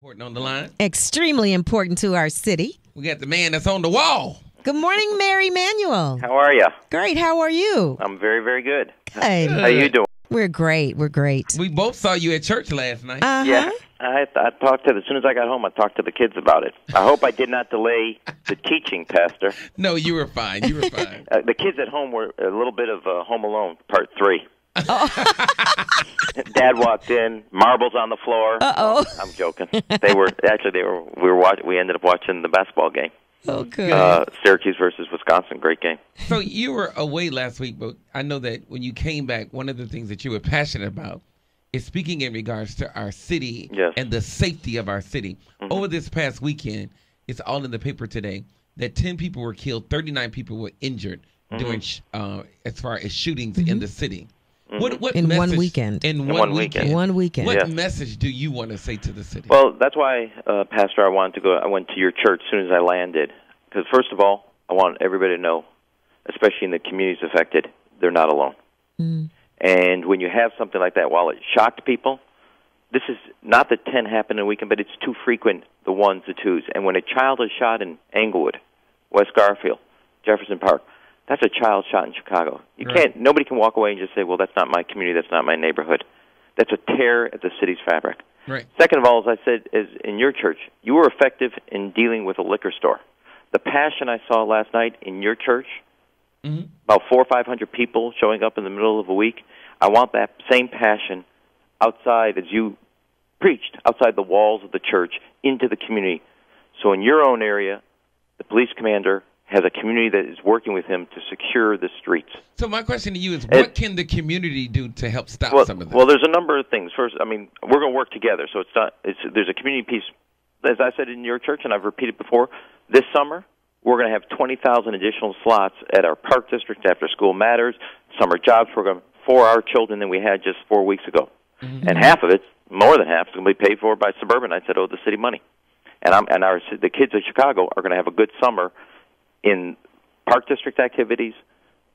Important on the line. Extremely important to our city. We got the man that's on the wall. Good morning, Mary Emanuel. How are you? Great. How are you? I'm very, very good. Good. How you doing? We're great. We're great. We both saw you at church last night. Yeah. I talked to as soon as I got home, I talked to the kids about it. I hope I did not delay the teaching, Pastor. No, you were fine. You were fine. The kids at home were a little bit of Home Alone, Part 3. Dad walked in, marbles on the floor. Uh-oh. I'm joking. We ended up watching the basketball game. Oh, good. Syracuse versus Wisconsin, great game. So you were away last week, but I know that when you came back, one of the things that you were passionate about is speaking in regards to our city and the safety of our city. Mm-hmm. Over this past weekend, it's all in the paper today, that 10 people were killed, 39 people were injured during as far as shootings in the city. What in message, one weekend. In one weekend. One weekend. What message do you want to say to the city? Well, that's why, Pastor, I went to your church as soon as I landed. Because first of all, I want everybody to know, especially in the communities affected, they're not alone. Mm. And when you have something like that, while it shocked people, this is not that 10 happened in a weekend, but it's too frequent, the ones, the twos. And when a child is shot in Englewood, West Garfield, Jefferson Park, that's a child shot in Chicago. Nobody can walk away and just say, well, that's not my community, that's not my neighborhood. That's a tear at the city's fabric. Right. Second of all, as I said, is in your church, you were effective in dealing with a liquor store. The passion I saw last night in your church, about 400 or 500 people showing up in the middle of a week, I want that same passion outside as you preached, outside the walls of the church, into the community. So in your own area, the police commander has a community that is working with him to secure the streets. So my question to you is, what can the community do to help stop some of this? Well, there's a number of things. First, I mean, we're going to work together. So there's a community piece. As I said in your church, and I've repeated before, this summer we're going to have 20,000 additional slots at our park district after School Matters, summer jobs program for our children than we had just 4 weeks ago. Mm-hmm. And half of it, more than half, is going to be paid for by suburbanites that owe the city money. And the kids of Chicago are going to have a good summer in park district activities,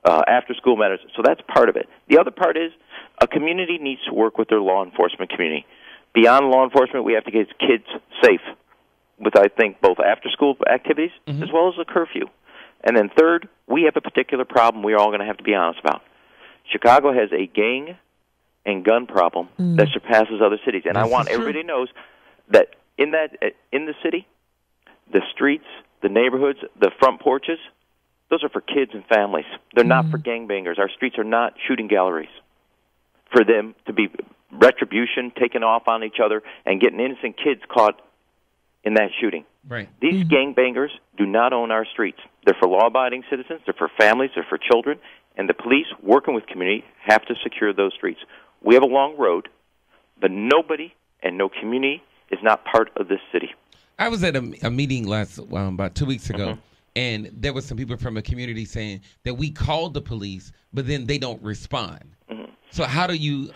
after School Matters. So that's part of it. The other part is a community needs to work with their law enforcement community. Beyond law enforcement, we have to get kids safe with, I think, both after-school activities as well as a curfew. And then third, we have a particular problem we're all going to have to be honest about. Chicago has a gang and gun problem that surpasses other cities. And I want everybody to know that in the city, the streets, the neighborhoods, the front porches, those are for kids and families. They're not for gangbangers. Our streets are not shooting galleries for them to be retribution, taken off on each other, and getting innocent kids caught in that shooting. Right. These gangbangers do not own our streets. They're for law-abiding citizens, they're for families, they're for children, and the police, working with community, have to secure those streets. We have a long road, but nobody and no community is not part of this city. I was at a meeting about 2 weeks ago, and there were some people from a community saying that we called the police, but then they don't respond. So how do you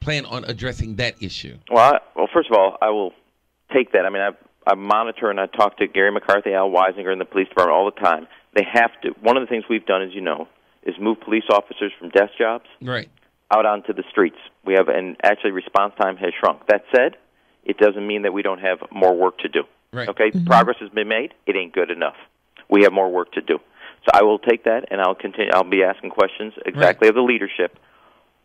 plan on addressing that issue? Well, first of all, I will take that. I mean, I monitor and I talk to Gary McCarthy, Al Weisinger, and the police department all the time. They have to. One of the things we've done, as you know, is move police officers from desk jobs out onto the streets. We have, and actually response time has shrunk. That said, it doesn't mean that we don't have more work to do. Right. Okay, progress has been made. It ain't good enough. We have more work to do. So I will take that, and I'll continue. I'll be asking questions exactly of the leadership.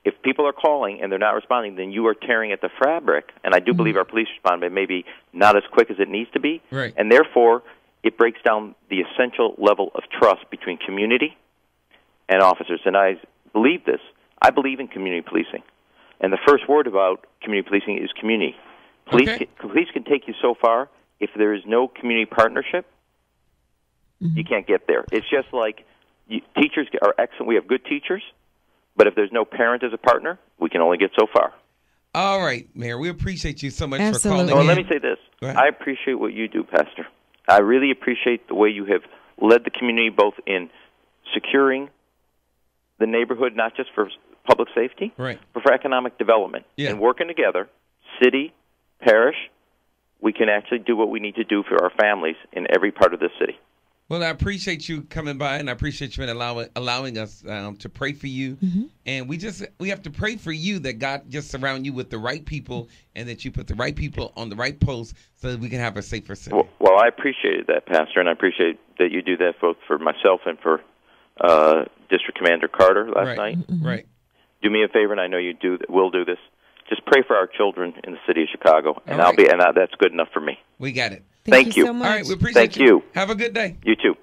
If people are calling and they're not responding, then you are tearing at the fabric. And I do believe our police respond, but maybe not as quick as it needs to be. Right. And therefore, it breaks down the essential level of trust between community and officers. And I believe this. I believe in community policing. And the first word about community policing is community. Police can take you so far. If there is no community partnership, you can't get there. It's just like teachers are excellent. We have good teachers, but if there's no parent as a partner, we can only get so far. All right, Mayor, we appreciate you so much Absolutely. for calling in. Well, let me say this. I appreciate what you do, Pastor. I really appreciate the way you have led the community both in securing the neighborhood, not just for public safety, but for economic development. And working together, city, parish, we can actually do what we need to do for our families in every part of the city. Well, I appreciate you coming by, and I appreciate you allowing us to pray for you. And we have to pray for you that God just surround you with the right people, and that you put the right people on the right posts so that we can have a safer city. Well, I appreciated that, Pastor, and I appreciate that you do that both for myself and for District Commander Carter last night. Right. Do me a favor, and I know you will do this. Just pray for our children in the city of Chicago, and that's good enough for me. We got it. Thank you so much. All right, we appreciate you. Have a good day. You too.